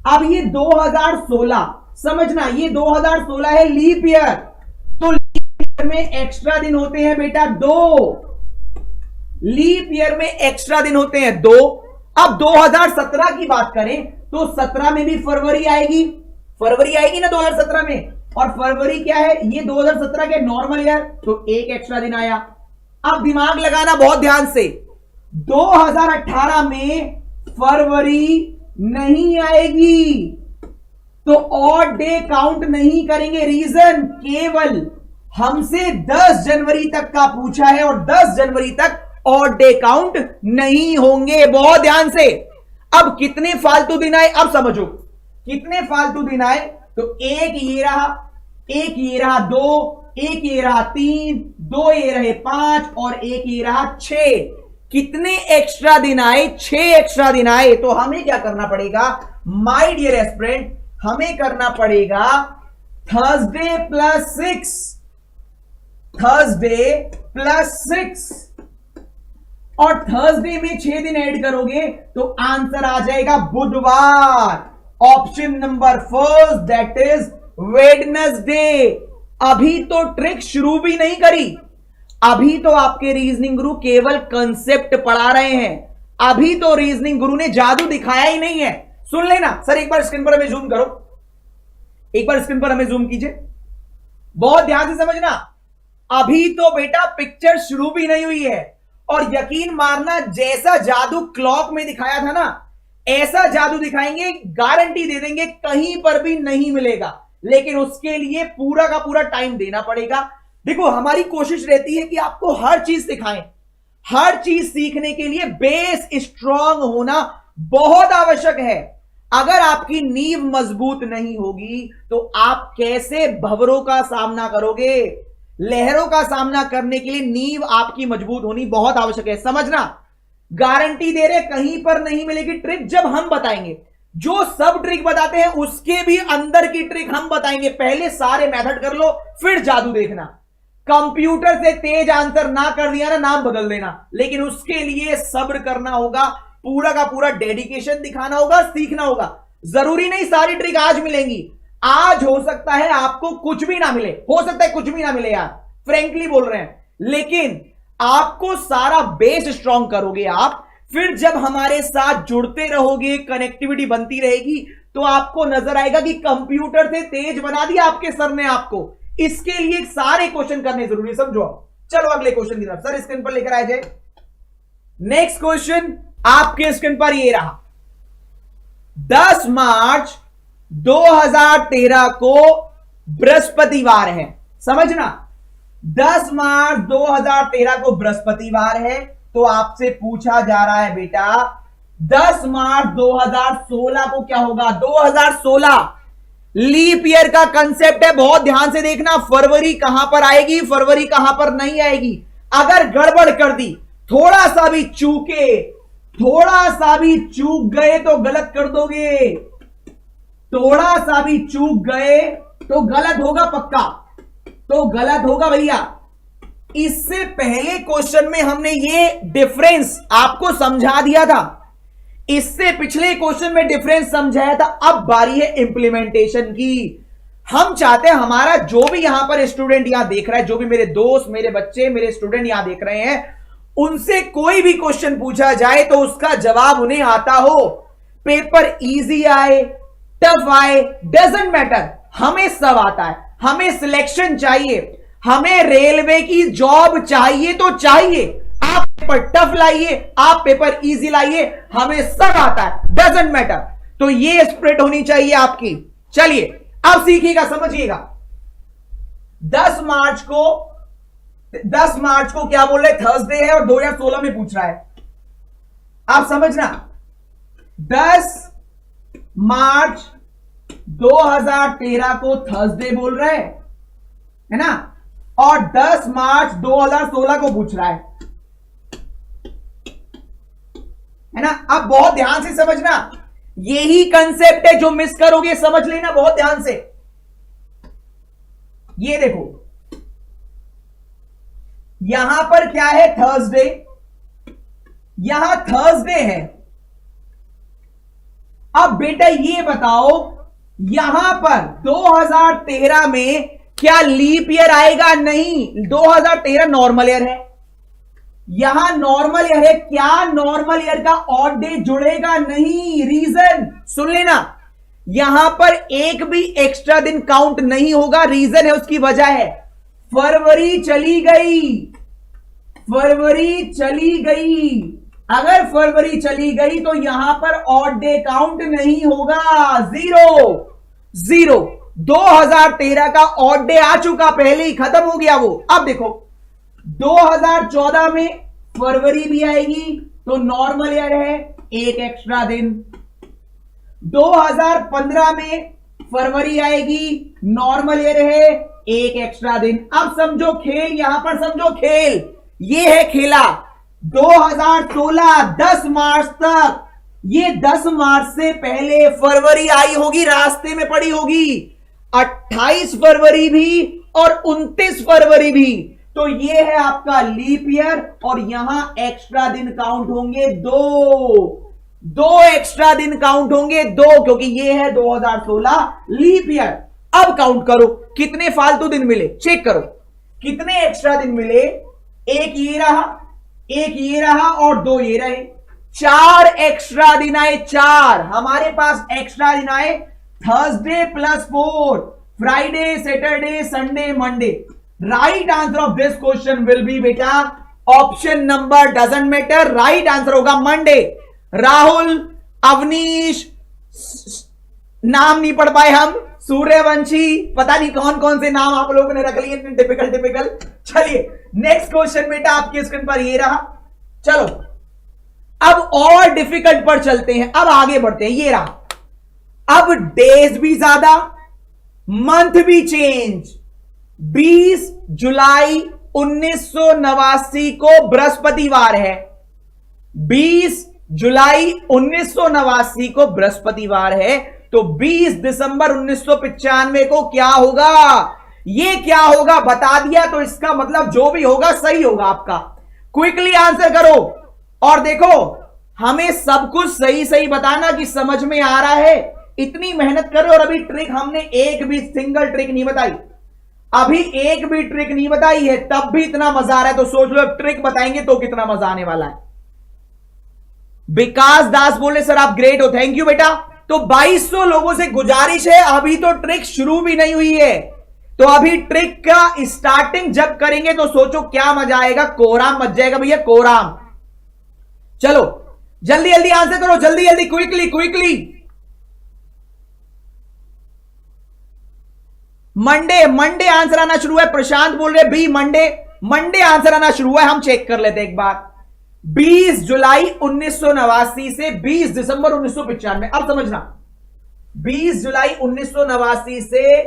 अब ये 2016, समझना ये 2016 है लीप ईयर, तो लीप ईयर में एक्स्ट्रा दिन होते हैं बेटा 2, लीप ईयर में एक्स्ट्रा दिन होते हैं 2। अब 2017 की बात करें तो 17 में भी फरवरी आएगी, फरवरी आएगी ना 2017 में, और फरवरी क्या है? ये 2017 के नॉर्मल ईयर तो एक एक्स्ट्रा दिन आया। अब दिमाग लगाना बहुत ध्यान से, 2018 में फरवरी नहीं आएगी तो ऑड डे काउंट नहीं करेंगे। रीजन केवल हमसे 10 जनवरी तक का पूछा है और 10 जनवरी तक ऑड डे काउंट नहीं होंगे। बहुत ध्यान से, अब कितने फालतू दिन आए अब समझो, कितने फालतू दिन आए? तो एक ये रहा, एक ये रहा 2, एक ये रहा 3, 2 ये रहे 5 और एक ये रहा 6। कितने एक्स्ट्रा दिन आए? 6 एक्स्ट्रा दिन आए। तो हमें क्या करना पड़ेगा माय डियर एस्पिरेंट? हमें करना पड़ेगा थर्सडे प्लस 6, थर्सडे प्लस 6, और थर्सडे में 6 दिन ऐड करोगे तो आंसर आ जाएगा बुधवार, option number first, that is Wednesday. अभी तो ट्रिक शुरू भी नहीं करी, अभी तो आपके रीजनिंग गुरु केवल कंसेप्ट पढ़ा रहे हैं, अभी तो रीजनिंग गुरु ने जादू दिखाया ही नहीं है। सुन लेना सर, एक बार स्क्रीन पर हमें जूम करो, एक बार स्क्रीन पर हमें जूम कीजिए, बहुत ध्यान से समझना। अभी तो बेटा पिक्चर शुरू भी नहीं हुई है, और यकीन मारना जैसा जादू क्लॉक में दिखाया था ना, ऐसा जादू दिखाएंगे, गारंटी दे देंगे कहीं पर भी नहीं मिलेगा, लेकिन उसके लिए पूरा का पूरा टाइम देना पड़ेगा। देखो हमारी कोशिश रहती है कि आपको हर चीज सिखाएं, हर चीज सीखने के लिए बेस स्ट्रांग होना बहुत आवश्यक है। अगर आपकी नींव मजबूत नहीं होगी तो आप कैसे भंवरों का सामना करोगे? लहरों का सामना करने के लिए नींव आपकी मजबूत होनी बहुत आवश्यक है। समझना, गारंटी दे रहे कहीं पर नहीं मिलेगी ट्रिक, जब हम बताएंगे। जो सब ट्रिक बताते हैं उसके भी अंदर की ट्रिक हम बताएंगे। पहले सारे मेथड कर लो फिर जादू देखना। कंप्यूटर से तेज आंसर ना कर दिया ना, नाम बदल देना, लेकिन उसके लिए सब्र करना होगा, पूरा का पूरा डेडिकेशन दिखाना होगा, सीखना होगा। जरूरी नहीं सारी ट्रिक आज मिलेंगी, आज हो सकता है आपको कुछ भी ना मिले, हो सकता है कुछ भी ना मिले यार, फ्रेंकली बोल रहे हैं, लेकिन आपको सारा बेस स्ट्रांग करोगे आप, फिर जब हमारे साथ जुड़ते रहोगे, कनेक्टिविटी बनती रहेगी, तो आपको नजर आएगा कि कंप्यूटर से तेज बना दिया आपके सर ने आपको। इसके लिए सारे क्वेश्चन करने जरूरी, समझो। चलो अगले क्वेश्चन की तरफ, सर स्क्रीन पर लेकर आ जाए। नेक्स्ट क्वेश्चन आपके स्क्रीन पर ये रहा, 10 मार्च 2013 को बृहस्पतिवार है। समझना, 10 मार्च 2013 को बृहस्पतिवार है, तो आपसे पूछा जा रहा है बेटा 10 मार्च 2016 को क्या होगा? 2016 लीप ईयर का कंसेप्ट है, बहुत ध्यान से देखना। फरवरी कहां पर आएगी, फरवरी कहां पर नहीं आएगी। अगर गड़बड़ कर दी, थोड़ा सा भी चूके, थोड़ा सा भी चूक गए तो गलत कर दोगे, थोड़ा सा भी चूक गए तो गलत होगा, पक्का तो गलत होगा भैया। इससे पहले क्वेश्चन में हमने ये डिफरेंस आपको समझा दिया था, इससे पिछले क्वेश्चन में डिफरेंस समझाया था। अब बारी है इंप्लीमेंटेशन की। हम चाहते हैं हमारा जो भी यहां पर स्टूडेंट यहां देख रहा है, जो भी मेरे दोस्त, मेरे बच्चे, मेरे स्टूडेंट यहां देख रहे हैं, उनसे कोई भी क्वेश्चन पूछा जाए तो उसका जवाब उन्हें आता हो। पेपर इजी आए, टफ आए, डजंट मैटर, हमें सब आता है। हमें सिलेक्शन चाहिए, हमें रेलवे की जॉब चाहिए तो चाहिए। आप पेपर टफ लाइए, आप पेपर इजी लाइए, हमें सब आता है, डजंट मैटर। तो ये स्पिरिट होनी चाहिए आपकी। चलिए अब सीखिएगा, समझिएगा। 10 मार्च को क्या बोल रहे, थर्सडे है और 2016 में पूछ रहा है। आप समझना, 10 मार्च 2013 को थर्सडे बोल रहे है ना, और 10 मार्च 2016 को पूछ रहा है ना। अब बहुत ध्यान से समझना, यही कंसेप्ट है जो मिस करोगे, समझ लेना बहुत ध्यान से। ये देखो यहां पर क्या है, थर्सडे, यहां थर्सडे है। अब बेटा ये बताओ, यहां पर 2013 में क्या लीप ईयर आएगा? नहीं, 2013 नॉर्मल ईयर है। यहां नॉर्मल ईयर है, क्या नॉर्मल ईयर का ऑड डे जुड़ेगा? नहीं। रीजन सुन लेना, यहां पर एक भी एक्स्ट्रा दिन काउंट नहीं होगा। रीजन है, उसकी वजह है फरवरी चली गई, फरवरी चली गई। अगर फरवरी चली गई तो यहां पर ऑड डे काउंट नहीं होगा, जीरो। 2013 का ऑड डे आ चुका, पहले ही खत्म हो गया वो। अब देखो 2014 में फरवरी भी आएगी तो नॉर्मल ईयर है, एक एक्स्ट्रा दिन। 2015 में फरवरी आएगी, नॉर्मल ईयर है, एक एक्स्ट्रा दिन। अब समझो खेल, यहां पर समझो खेल, ये है खेला। 2016 10 मार्च तक, ये 10 मार्च से पहले फरवरी आई होगी, रास्ते में पड़ी होगी। 28 फरवरी भी और 29 फरवरी भी, तो ये है आपका लीप ईयर। और यहां एक्स्ट्रा दिन काउंट होंगे दो एक्स्ट्रा दिन काउंट होंगे, दो, क्योंकि ये है 2016 लीप ईयर। अब काउंट करो कितने फालतू दिन मिले, चेक करो कितने एक्स्ट्रा दिन मिले। एक ये रहा, एक ये रहा और दो ये रहे, 4 एक्स्ट्रा दिन आए। 4 हमारे पास एक्स्ट्रा दिन आए, Thursday plus 4, Friday, Saturday, Sunday, Monday. Right answer of this question will be बेटा option number, doesn't matter, right answer होगा मंडे। राहुल, अवनीश, नाम नहीं पढ़ पाए हम, सूर्यवंशी, पता नहीं कौन कौन से नाम आप लोगों ने रख लिए, टिपिकल। चलिए नेक्स्ट क्वेश्चन बेटा आपके स्क्रीन पर ये रहा। चलो अब और डिफिकल्ट पर चलते हैं, अब आगे बढ़ते हैं। ये रहा, अब डेज भी ज्यादा, मंथ भी चेंज। 20 जुलाई 1989 को बृहस्पतिवार है, 20 जुलाई 1989 को बृहस्पतिवार है, तो 20 दिसंबर 1995 को क्या होगा? ये क्या होगा बता दिया तो इसका मतलब जो भी होगा सही होगा आपका। क्विकली आंसर करो और देखो, हमें सब कुछ सही सही बताना कि समझ में आ रहा है। इतनी मेहनत करो और अभी ट्रिक हमने एक भी सिंगल ट्रिक नहीं बताई, अभी एक भी ट्रिक नहीं बताई है, तब भी इतना मजा आ रहा है, तो सोच लो ट्रिक बताएंगे तो कितना मजा आने वाला है। विकास दास बोले सर आप ग्रेट हो, थैंक यू बेटा। तो 2200 लोगों से गुजारिश है, अभी तो ट्रिक शुरू भी नहीं हुई है, तो अभी ट्रिक का स्टार्टिंग जब करेंगे तो सोचो क्या मजा आएगा, कोराम मच जाएगा भैया, कोराम। चलो जल्दी जल्दी आंसर करो, जल्दी जल्दी, क्विकली। मंडे आंसर आना शुरू है, प्रशांत बोल रहे बी मंडे आंसर आना शुरू है। हम चेक कर लेते हैं एक बार, 20 जुलाई 1989 से 20 दिसंबर 1995। अब समझना, 20 जुलाई 1989 से,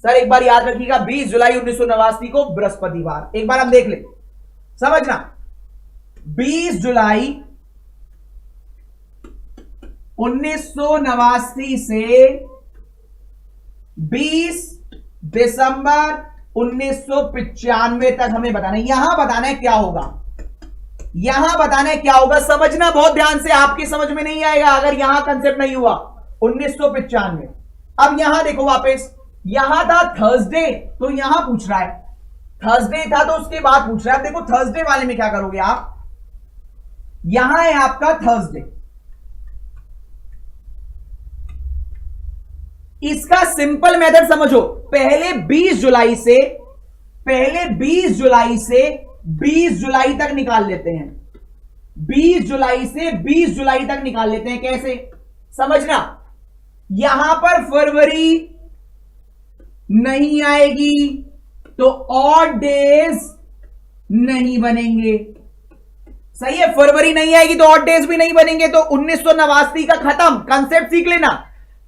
सर एक बार याद रखिएगा, 20 जुलाई 1989 को बृहस्पतिवार, एक बार हम देख ले, समझना 20 जुलाई 1989 से 20 दिसंबर 1995 तक हमें बताना है। यहां बताना है क्या होगा, यहां बताना है क्या होगा, समझना बहुत ध्यान से, आपकी समझ में नहीं आएगा अगर यहां कंसेप्ट नहीं हुआ। 1995, अब यहां देखो वापस यहां था थर्सडे, तो यहां पूछ रहा है थर्सडे था तो उसके बाद पूछ रहा है। देखो थर्सडे वाले में क्या करोगे आप, यहां है आपका थर्सडे, इसका सिंपल मेथड समझो। पहले 20 जुलाई से 20 जुलाई तक निकाल लेते हैं, 20 जुलाई से 20 जुलाई तक निकाल लेते हैं। कैसे समझना, यहां पर फरवरी नहीं आएगी तो ऑड डेज नहीं बनेंगे, सही है। फरवरी नहीं आएगी तो ऑड डेज भी नहीं बनेंगे, तो 1989 का खत्म। कंसेप्ट सीख लेना,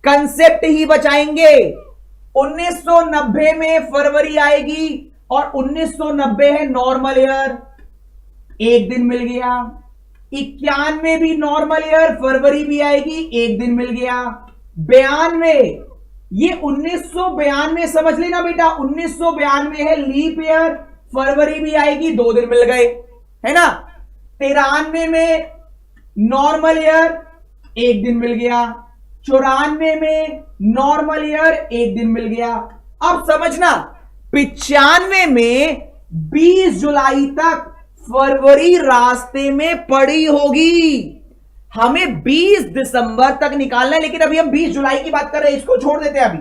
कंसेप्ट ही बचाएंगे। 1990 में फरवरी आएगी और 1990 है नॉर्मल ईयर, एक दिन मिल गया। 91 भी नॉर्मल ईयर, फरवरी भी आएगी, एक दिन मिल गया। 92, ये 1992 समझ लेना बेटा, 1992 है लीप ईयर, फरवरी भी आएगी, 2 दिन मिल गए, है ना। 93 में नॉर्मल ईयर, एक दिन मिल गया। 94 में नॉर्मल ईयर, एक दिन मिल गया। अब समझना, 95 में 20 जुलाई तक फरवरी रास्ते में पड़ी होगी। हमें 20 दिसंबर तक निकालना है, लेकिन अभी हम 20 जुलाई की बात कर रहे हैं, इसको छोड़ देते हैं अभी,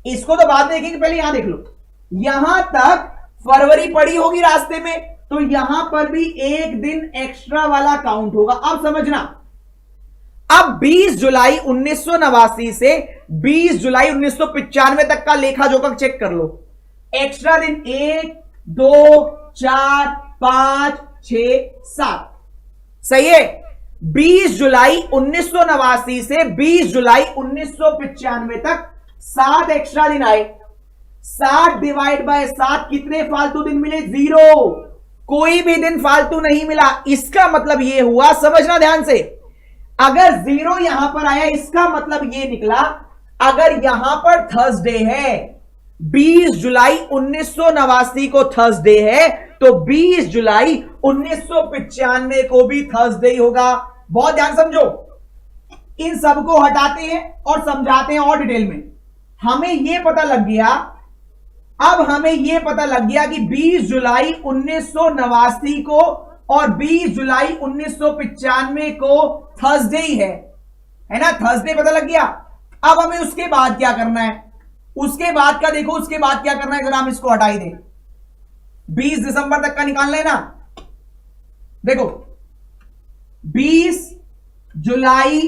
इसको तो बाद में देखेंगे, पहले यहां देख लो। यहां तक फरवरी पड़ी होगी रास्ते में, तो यहां पर भी एक दिन एक्स्ट्रा वाला काउंट होगा। अब समझना, अब 20 जुलाई 1989 से 20 जुलाई 1995 तक का लेखा जोखा चेक कर लो। एक्स्ट्रा दिन 1 2 4 5 6 7, सही है। 20 जुलाई 1989 से 20 जुलाई 1995 तक 7 एक्स्ट्रा दिन आए। 7 डिवाइड बाय 7 कितने फालतू दिन मिले? 0, कोई भी दिन फालतू नहीं मिला। इसका मतलब यह हुआ, समझना ध्यान से, अगर 0 यहां पर आया, इसका मतलब यह निकला, अगर यहां पर थर्सडे है, 20 जुलाई 1989 को थर्सडे है, तो 20 जुलाई 1995 को भी थर्सडे ही होगा। बहुत ध्यान समझो, इन सबको हटाते हैं और समझाते हैं और डिटेल में। हमें यह पता लग गया, अब हमें यह पता लग गया कि 20 जुलाई 1989 को और 20 जुलाई 1995 को थर्सडे ही है ना, थर्सडे पता लग गया। अब हमें उसके बाद क्या करना है, उसके बाद का देखो, उसके बाद क्या करना है, जरा हम इसको हटाई दें। 20 दिसंबर तक का निकालना है ना, देखो 20 जुलाई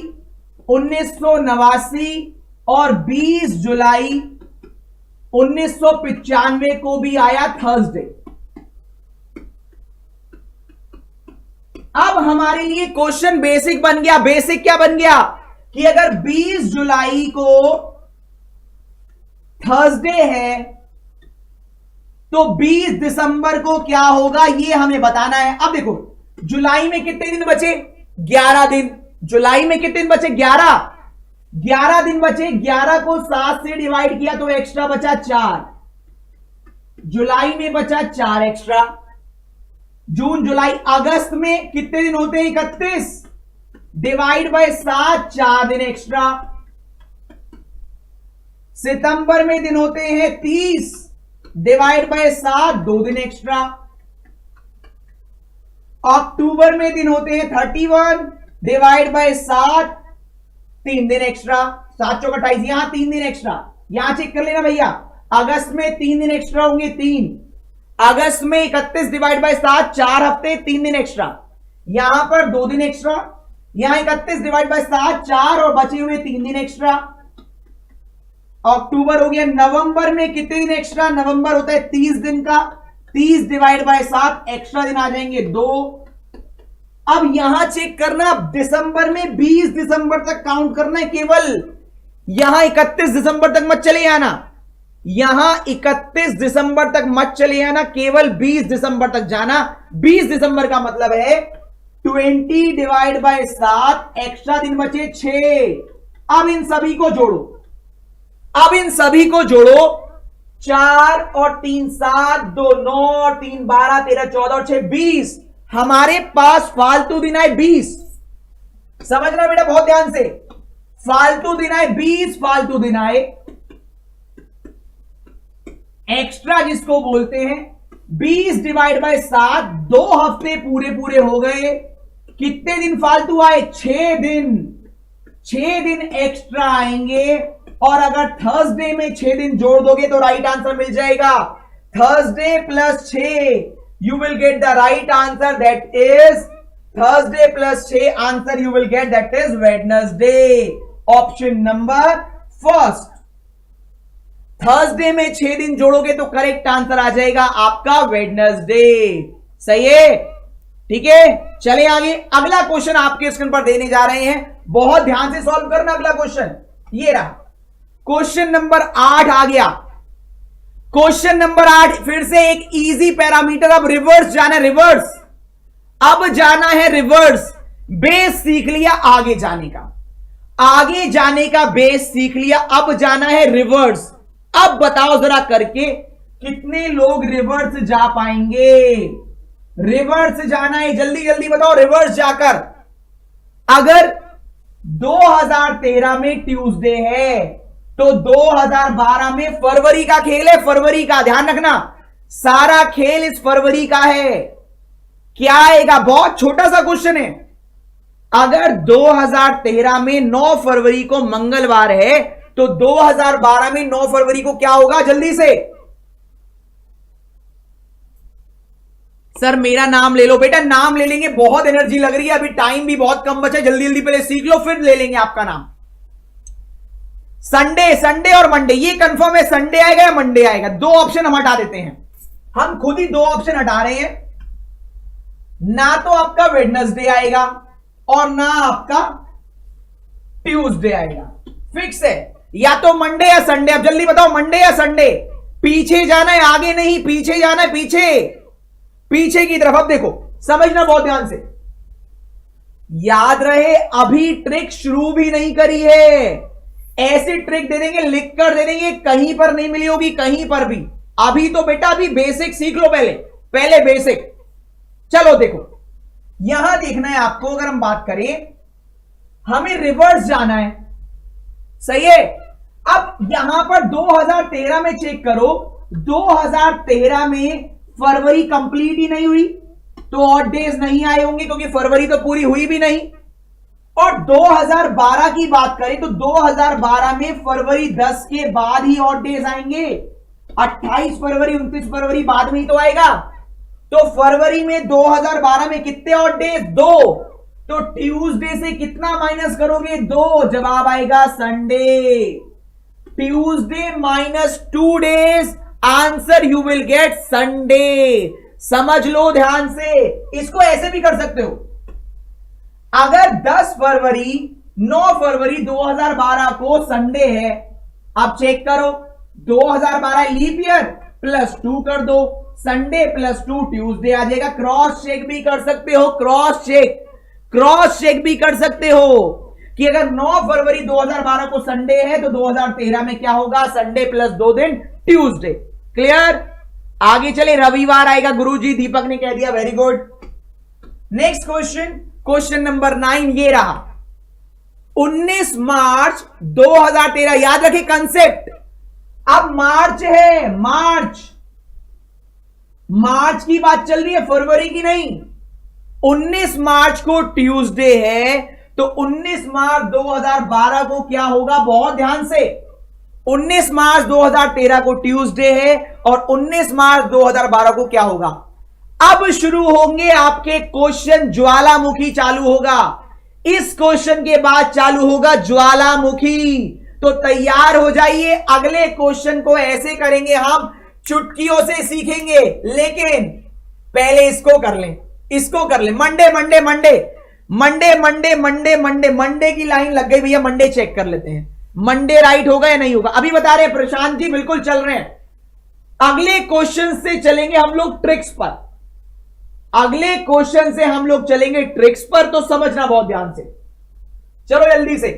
1989 और 20 जुलाई 1995 को भी आया थर्सडे। अब हमारे लिए क्वेश्चन बेसिक बन गया। बेसिक क्या बन गया कि अगर 20 जुलाई को थर्सडे है तो 20 दिसंबर को क्या होगा, यह हमें बताना है। अब देखो, जुलाई में कितने दिन बचे? 11 दिन। जुलाई में कितने दिन बचे? 11 दिन बचे। 11 को 7 से डिवाइड किया तो एक्स्ट्रा बचा 4। जुलाई में बचा 4 एक्स्ट्रा। जून जुलाई अगस्त में कितने दिन होते हैं? 31 डिवाइड बाय 7, 4 दिन एक्स्ट्रा। सितंबर में दिन होते हैं 30 डिवाइड बाय 7, 2 दिन एक्स्ट्रा। अक्टूबर में दिन होते हैं 31 डिवाइड बाय 7, 3 दिन एक्स्ट्रा। 7 चौक 28, यहां 3 दिन एक्स्ट्रा। यहां चेक कर लेना भैया, अगस्त में 3 दिन एक्स्ट्रा होंगे, 3। अगस्त में 31 डिवाइड बाय 7, 4 हफ्ते, 3 दिन एक्स्ट्रा। यहां पर 2 दिन एक्स्ट्रा। यहां 31 डिवाइड बाय 7, 4 और बचे हुए 3 दिन एक्स्ट्रा। अक्टूबर हो गया। नवंबर में कितने दिन एक्स्ट्रा? नवंबर होता है 30 दिन का। 30 डिवाइड बाय 7 एक्स्ट्रा दिन आ जाएंगे 2। अब यहां चेक करना, दिसंबर में 20 दिसंबर तक काउंट करना है केवल। यहां 31 दिसंबर तक मत चले आना, यहां 31 दिसंबर तक मत चले आना, केवल 20 दिसंबर तक जाना। 20 दिसंबर का मतलब है 20 डिवाइड बाय 7 एक्स्ट्रा दिन बचे 6। अब इन सभी को जोड़ो, अब इन सभी को जोड़ो। 4 और 3 7, 2 9 और 3 12, 13 14 और 6 20। हमारे पास फालतू दिन आए 20। समझना बेटा बहुत ध्यान से, फालतू दिन आए 20 फालतू दिन आए। एक्स्ट्रा जिसको बोलते हैं 20 डिवाइड बाय 7, 2 हफ्ते पूरे पूरे हो गए। कितने दिन फालतू आए? 6 दिन। 6 दिन एक्स्ट्रा आएंगे, और अगर थर्सडे में 6 दिन जोड़ दोगे तो राइट आंसर मिल जाएगा। Thursday plus 6, you will get the right answer, that is Thursday plus 6 answer you will get, that is Wednesday. Option number first. Thursday में 6 दिन जोड़ोगे तो करेक्ट आंसर आ जाएगा आपका वेडनेसडे। सही है? ठीक है, चले आगे। अगला क्वेश्चन आपके स्क्रीन पर देने जा रहे हैं, बहुत ध्यान से सॉल्व करना। अगला क्वेश्चन ये रहा, क्वेश्चन नंबर 8 आ गया। क्वेश्चन नंबर 8 फिर से एक इजी पैरामीटर। अब रिवर्स जाना है, रिवर्स अब जाना है रिवर्स। बेस सीख लिया आगे जाने का, आगे जाने का बेस सीख लिया, अब जाना है रिवर्स। अब बताओ जरा करके कितने लोग रिवर्स जा पाएंगे? रिवर्स जाना है, जल्दी जल्दी बताओ। रिवर्स जाकर अगर 2013 में ट्यूसडे है तो 2012 में फरवरी का खेल है। फरवरी का ध्यान रखना, सारा खेल इस फरवरी का है। क्या आएगा? बहुत छोटा सा क्वेश्चन है। अगर 2013 में 9 फरवरी को मंगलवार है तो 2012 में 9 फरवरी को क्या होगा? जल्दी से सर मेरा नाम ले लो। बेटा नाम ले लेंगे, बहुत एनर्जी लग रही है, अभी टाइम भी बहुत कम बचा है, जल्दी जल्दी पहले सीख लो फिर ले लेंगे आपका नाम। संडे, संडे और मंडे, ये कंफर्म है संडे आएगा या मंडे आएगा? 2 ऑप्शन हम हटा देते हैं, हम खुद ही 2 ऑप्शन हटा रहे हैं। ना तो आपका वेडनेसडे आएगा और ना आपका ट्यूसडे आएगा। फिक्स है, या तो मंडे या संडे। अब जल्दी बताओ, मंडे या संडे? पीछे जाना है, आगे नहीं, पीछे जाना है, पीछे पीछे की तरफ। अब देखो, समझना बहुत ध्यान से, याद रहे अभी ट्रिक शुरू भी नहीं करी है। ऐसी ट्रिक दे देंगे, लिख कर दे देंगे, कहीं पर नहीं मिली होगी, कहीं पर भी। अभी तो बेटा अभी बेसिक सीख लो, पहले पहले बेसिक। चलो देखो, यहां देखना है आपको, अगर हम बात करें हमें रिवर्स जाना है, सही है। अब यहां पर 2013 में चेक करो, 2013 में फरवरी कंप्लीट ही नहीं हुई तो ऑड डेज नहीं आए होंगे, क्योंकि फरवरी तो पूरी हुई भी नहीं। और 2012 की बात करें तो 2012 में फरवरी 10 के बाद ही ऑड डेज आएंगे। 28 फरवरी 29 फरवरी बाद में ही तो आएगा। तो फरवरी में 2012 में कितने ऑड डेज? 2। तो ट्यूसडे से कितना माइनस करोगे? 2। जवाब आएगा Sunday. Tuesday minus 2 days, answer you will get Sunday. समझ लो ध्यान से, इसको ऐसे भी कर सकते हो। अगर 10 फरवरी 9 फरवरी 2012 को संडे है, आप चेक करो, 2012 लीप ईयर प्लस 2 कर दो, संडे प्लस 2 ट्यूसडे आ जाएगा। क्रॉस चेक भी कर सकते हो, क्रॉस चेक भी कर सकते हो कि अगर 9 फरवरी 2012 को संडे है तो 2013 में क्या होगा? संडे प्लस 2 दिन ट्यूसडे। क्लियर? आगे चले, रविवार आएगा गुरुजी, दीपक ने कह दिया, very good. Next question, question number 9 ये रहा। 19 मार्च 2013, याद रखें कंसेप्ट। अब मार्च है, मार्च की बात चल रही है, फरवरी की नहीं। 19 मार्च को ट्यूसडे है तो 19 मार्च 2012 को क्या होगा? बहुत ध्यान से, 19 मार्च 2013 को ट्यूसडे है और 19 मार्च 2012 को क्या होगा? अब शुरू होंगे आपके क्वेश्चन, ज्वालामुखी चालू होगा। इस क्वेश्चन के बाद चालू होगा ज्वालामुखी। तो तैयार हो जाइए, अगले क्वेश्चन को ऐसे करेंगे हम, चुटकियों से सीखेंगे, लेकिन पहले इसको कर लें, इसको कर लें। मंडे की लाइन लग गई भैया, मंडे चेक कर लेते हैं, मंडे राइट होगा या नहीं होगा। अभी बता रहे हैं प्रशांत जी, बिल्कुल चल रहे हैं। अगले क्वेश्चन से चलेंगे हम लोग ट्रिक्स पर, अगले क्वेश्चन से हम लोग चलेंगे ट्रिक्स पर, तो समझना बहुत ध्यान से। चलो जल्दी से,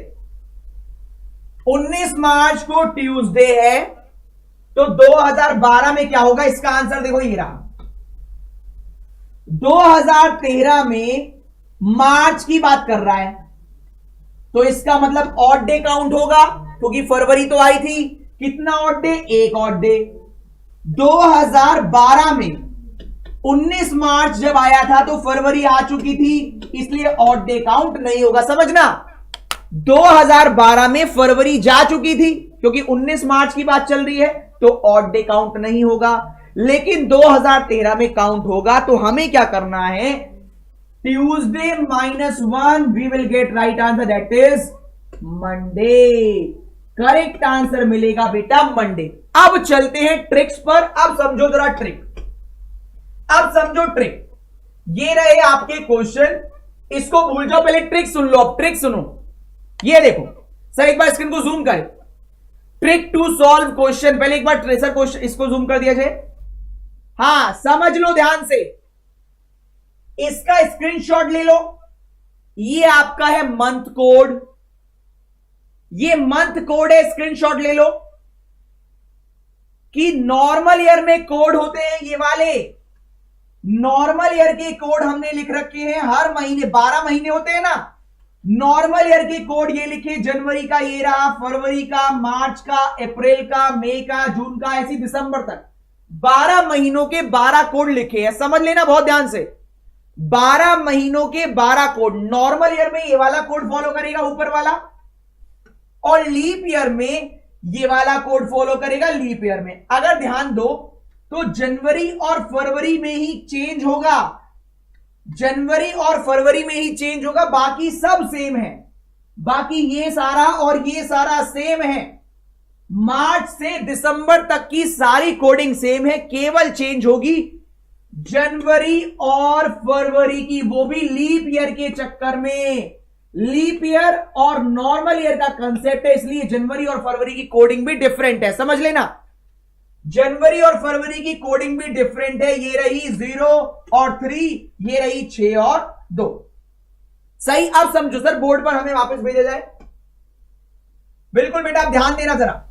19 मार्च को ट्यूसडे है तो 2012 में क्या होगा? इसका आंसर देखो, ये रहा। 2013 में मार्च की बात कर रहा है तो इसका मतलब ऑड डे काउंट होगा, क्योंकि फरवरी तो आई थी। कितना ऑड डे? 1 odd day. 2012 में 19 मार्च जब आया था तो फरवरी आ चुकी थी, इसलिए ऑड डे काउंट नहीं होगा। समझना, 2012 में फरवरी जा चुकी थी क्योंकि 19 मार्च की बात चल रही है, तो ऑड डे काउंट नहीं होगा। लेकिन 2013 में काउंट होगा। तो हमें क्या करना है, Tuesday -1 we will get right answer, that is Monday. Correct answer मिलेगा बेटा मंडे। अब चलते हैं ट्रिक्स पर। अब समझो जरा ट्रिक, अब समझो ट्रिक। ये रहे आपके क्वेश्चन, इसको भूल जाओ, पहले ट्रिक सुन लो। अब ट्रिक सुनो, ये देखो सर, एक बार स्क्रीन को जूम करें। ट्रिक टू सॉल्व क्वेश्चन, पहले एक बार ट्रेसर क्वेश्चन इसको जूम कर दिया जाए। हां, समझ लो ध्यान से, इसका स्क्रीनशॉट ले लो। ये आपका है मंथ कोड, ये मंथ कोड है, स्क्रीनशॉट ले लो। कि नॉर्मल ईयर में कोड होते हैं ये वाले, नॉर्मल ईयर के कोड हमने लिख रखे हैं। हर महीने 12 महीने होते हैं ना, नॉर्मल ईयर के कोड ये लिखे, जनवरी का ये रहा, फरवरी का, मार्च का, अप्रैल का, मई का, जून का, ऐसी दिसंबर तक 12 महीनों के 12 कोड लिखे हैं। समझ लेना बहुत ध्यान से, 12 महीनों के 12 कोड। नॉर्मल ईयर में ये वाला कोड फॉलो करेगा, ऊपर वाला, और लीप ईयर में ये वाला कोड फॉलो करेगा, लीप ईयर में। अगर ध्यान दो तो जनवरी और फरवरी में ही चेंज होगा, जनवरी और फरवरी में ही चेंज होगा, बाकी सब सेम है। बाकी ये सारा और ये सारा सेम है। मार्च से दिसंबर तक की सारी कोडिंग सेम है, केवल चेंज होगी जनवरी और फरवरी की, वो भी लीप ईयर के चक्कर में। लीप ईयर और नॉर्मल ईयर का कंसेप्ट है, इसलिए जनवरी और फरवरी की कोडिंग भी डिफरेंट है। समझ लेना, जनवरी और फरवरी की कोडिंग भी डिफरेंट है। ये रही 0 और 3, ये रही 6 और 2। सही, अब समझो सर, बोर्ड पर हमें वापस भेजा जाए। बिल्कुल बेटा, आप ध्यान देना जरा,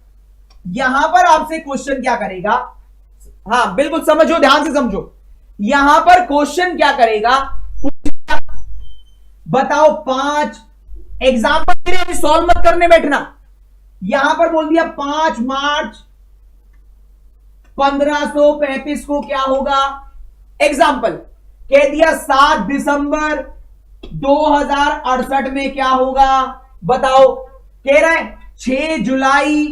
यहां पर आपसे क्वेश्चन क्या करेगा। हां बिल्कुल समझो, ध्यान से समझो। यहां पर क्वेश्चन क्या करेगा, बताओ 5 एग्जाम्पल, अभी सॉल्व मत करने बैठना। यहां पर बोल दिया 5 मार्च 1535 को क्या होगा, एग्जाम्पल। कह दिया 7 दिसंबर 2068 में क्या होगा, बताओ। कह रहा है 6 जुलाई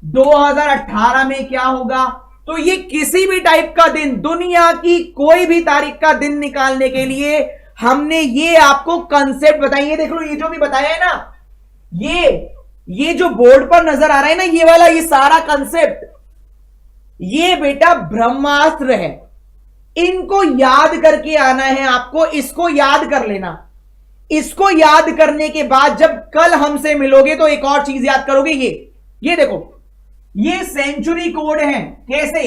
2018 में क्या होगा। तो ये किसी भी टाइप का दिन, दुनिया की कोई भी तारीख का दिन निकालने के लिए हमने ये आपको कंसेप्ट बताइए। देख लो, ये जो भी बताया है ना, ये जो बोर्ड पर नजर आ रहा है ना, ये वाला, ये सारा कंसेप्ट, ये बेटा ब्रह्मास्त्र है। इनको याद करके आना है आपको, इसको याद कर लेना। इसको याद करने के बाद जब कल हमसे मिलोगे तो एक और चीज याद करोगे। ये देखो, ये सेंचुरी कोड है। कैसे,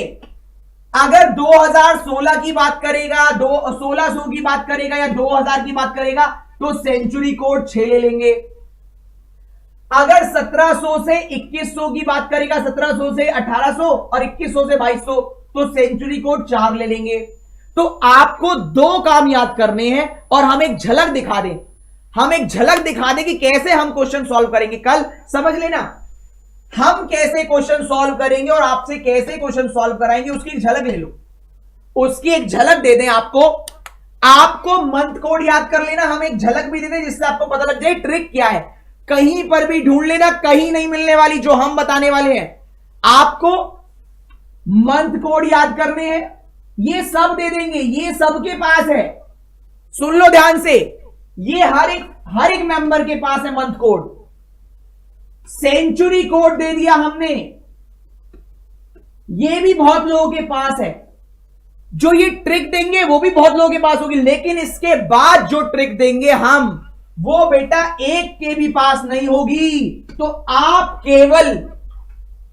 अगर 2016 की बात करेगा, 1600 की बात करेगा या 2000 की बात करेगा तो सेंचुरी कोड 6 ले लेंगे। अगर 1700 से 2100 की बात करेगा, 1700 से 1800 और 2100 से 2200, तो सेंचुरी कोड 4 ले लेंगे। तो आपको 2 काम याद करने हैं और हम एक झलक दिखा दें, हम एक झलक दिखा दें कि कैसे हम क्वेश्चन सॉल्व करेंगे कल। समझ लेना, हम कैसे क्वेश्चन सॉल्व करेंगे और आपसे कैसे क्वेश्चन सॉल्व कराएंगे, उसकी एक झलक ले लो, उसकी एक झलक दे दें आपको। आपको मंथ कोड याद कर लेना, हम एक झलक भी दे दें जिससे आपको पता लग जाए ट्रिक क्या है। कहीं पर भी ढूंढ लेना, कहीं नहीं मिलने वाली जो हम बताने वाले हैं। आपको मंथ कोड याद करने हैं, ये सब दे देंगे, ये सबके पास है। सुन लो ध्यान से, ये हर एक मेंबर के पास है मंथ कोड। सेंचुरी कोड दे दिया हमने, ये भी बहुत लोगों के पास है। जो ये ट्रिक देंगे वो भी बहुत लोगों के पास होगी, लेकिन इसके बाद जो ट्रिक देंगे हम, वो बेटा एक के भी पास नहीं होगी। तो आप केवल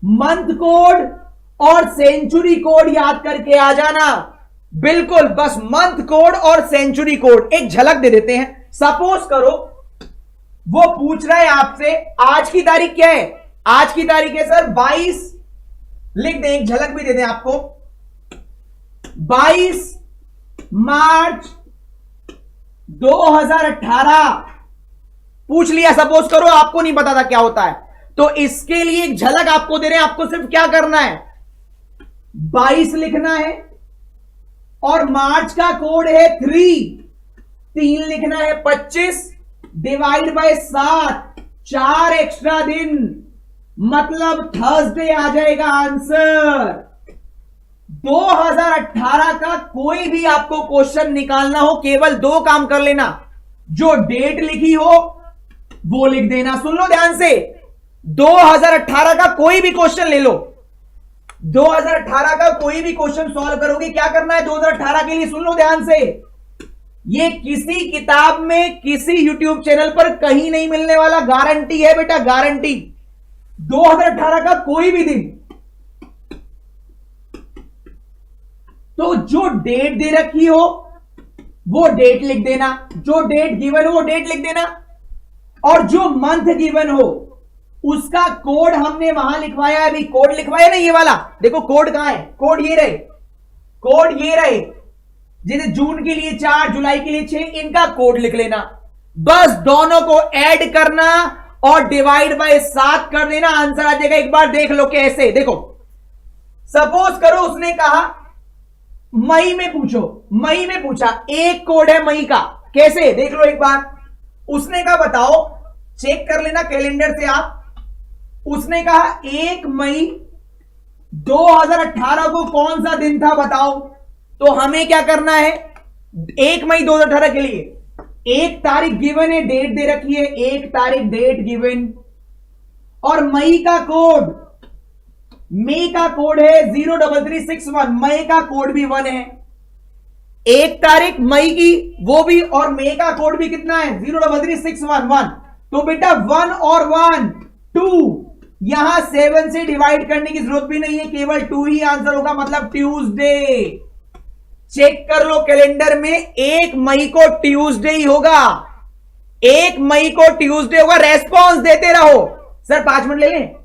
मंथ कोड और सेंचुरी कोड याद करके आ जाना। बिल्कुल, बस मंथ कोड और सेंचुरी कोड। एक झलक दे देते हैं। सपोज करो वो पूछ रहा है आपसे, आज की तारीख क्या है, आज की तारीख है सर 22, लिख दें, एक झलक भी दे दें आपको, 22 मार्च 2018 पूछ लिया। सपोज करो आपको नहीं पता था क्या होता है, तो इसके लिए एक झलक आपको दे रहे हैं। आपको सिर्फ क्या करना है, 22 लिखना है और मार्च का कोड है 3 लिखना है 25 डिवाइड बाय 7 4 एक्स्ट्रा दिन मतलब थर्सडे आ जाएगा आंसर। 2018 का कोई भी आपको क्वेश्चन निकालना हो केवल 2 काम कर लेना, जो डेट लिखी हो वो लिख देना। सुन लो ध्यान से, 2018 का कोई भी क्वेश्चन ले लो, 2018 का कोई भी क्वेश्चन सॉल्व करोगे, क्या करना है 2018 के लिए, सुन लो ध्यान से, ये किसी किताब में किसी यूट्यूब चैनल पर कहीं नहीं मिलने वाला, गारंटी है बेटा, गारंटी। 2018 का कोई भी दिन, तो जो डेट दे रखी हो वो डेट लिख देना, जो डेट गिवन हो वो डेट लिख देना, और जो मंथ गिवन हो उसका कोड हमने वहां लिखवाया है। अभी कोड लिखवाया ना, ये वाला देखो कोड कहां है, कोड ये रहे, कोड ये रहे, जैसे जून के लिए 4, जुलाई के लिए 6, इनका कोड लिख लेना। बस दोनों को ऐड करना और डिवाइड बाय 7 कर देना, आंसर आ जाएगा। एक बार देख लो कैसे, देखो सपोज करो उसने कहा मई में पूछो, मई में पूछा, एक कोड है मई का, कैसे देख लो एक बार। उसने कहा बताओ, चेक कर लेना कैलेंडर से आप, उसने कहा 1 मई 2018 को कौन सा दिन था बताओ। तो हमें क्या करना है, 1 मई 2018 के लिए 1 तारीख गिवन है, डेट दे रखी है, 1 तारीख डेट गिवन, और मई का कोड, मई का कोड है 03361, मई का कोड भी 1 है, 1 तारीख मई की वो भी, और मई का कोड भी कितना है 03361। तो बेटा 1 और 1 2, यहां 7 से डिवाइड करने की जरूरत भी नहीं है, केवल 2 ही आंसर होगा, मतलब ट्यूसडे। चेक कर लो कैलेंडर में, 1 मई को ट्यूसडे ही होगा, 1 मई को ट्यूसडे होगा। रेस्पॉन्स देते रहो। सर 5 मिनट ले लें,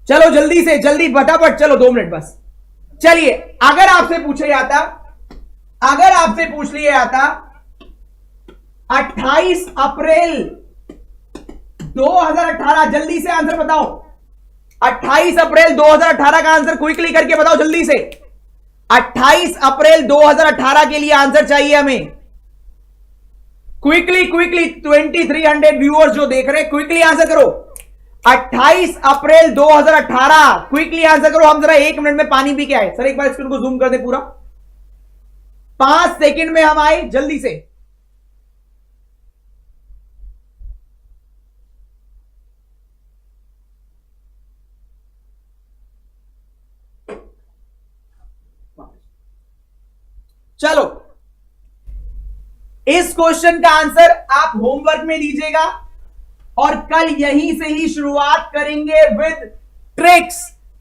चलो जल्दी से, जल्दी फटाफट, चलो 2 मिनट बस। चलिए, अगर आपसे पूछा जाता, अगर आपसे पूछ लिया जाता 28 अप्रैल 2018, जल्दी से आंसर बताओ, 28 अप्रैल 2018 का आंसर क्विकली करके बताओ जल्दी से। 28 अप्रैल 2018 के लिए आंसर चाहिए हमें, क्विकली क्विकली। 2300 व्यूअर्स जो देख रहे हैं, क्विकली आंसर करो। 28 अप्रैल 2018 क्विकली आंसर करो। हम जरा 1 मिनट में पानी पी के आए। सर एक बार स्क्रीन को जूम कर दे पूरा, 5 सेकंड में हम आए, जल्दी से। चलो, इस क्वेश्चन का आंसर आप होमवर्क में दीजिएगा और कल यहीं से ही शुरुआत करेंगे विद ट्रिक्स।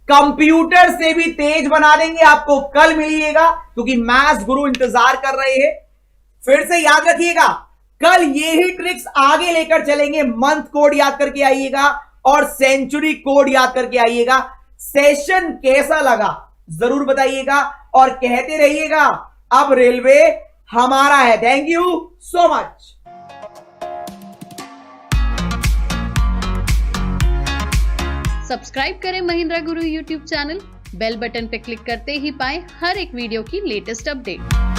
कंप्यूटर से भी तेज बना देंगे आपको, कल मिलिएगा, क्योंकि मैथ्स गुरु इंतजार कर रहे हैं। फिर से याद रखिएगा, कल ये ही ट्रिक्स आगे लेकर चलेंगे। मंथ कोड याद करके आइएगा और सेंचुरी कोड याद करके आइएगा। सेशन कैसा लगा जरूर बताइएगा और कहते रहिएगा अब रेलवे हमारा है। Thank you so much. Subscribe करें महिंद्रा गुरु YouTube चैनल, बेल बटन पर क्लिक करते ही पाएं हर एक वीडियो की लेटेस्ट अपडेट।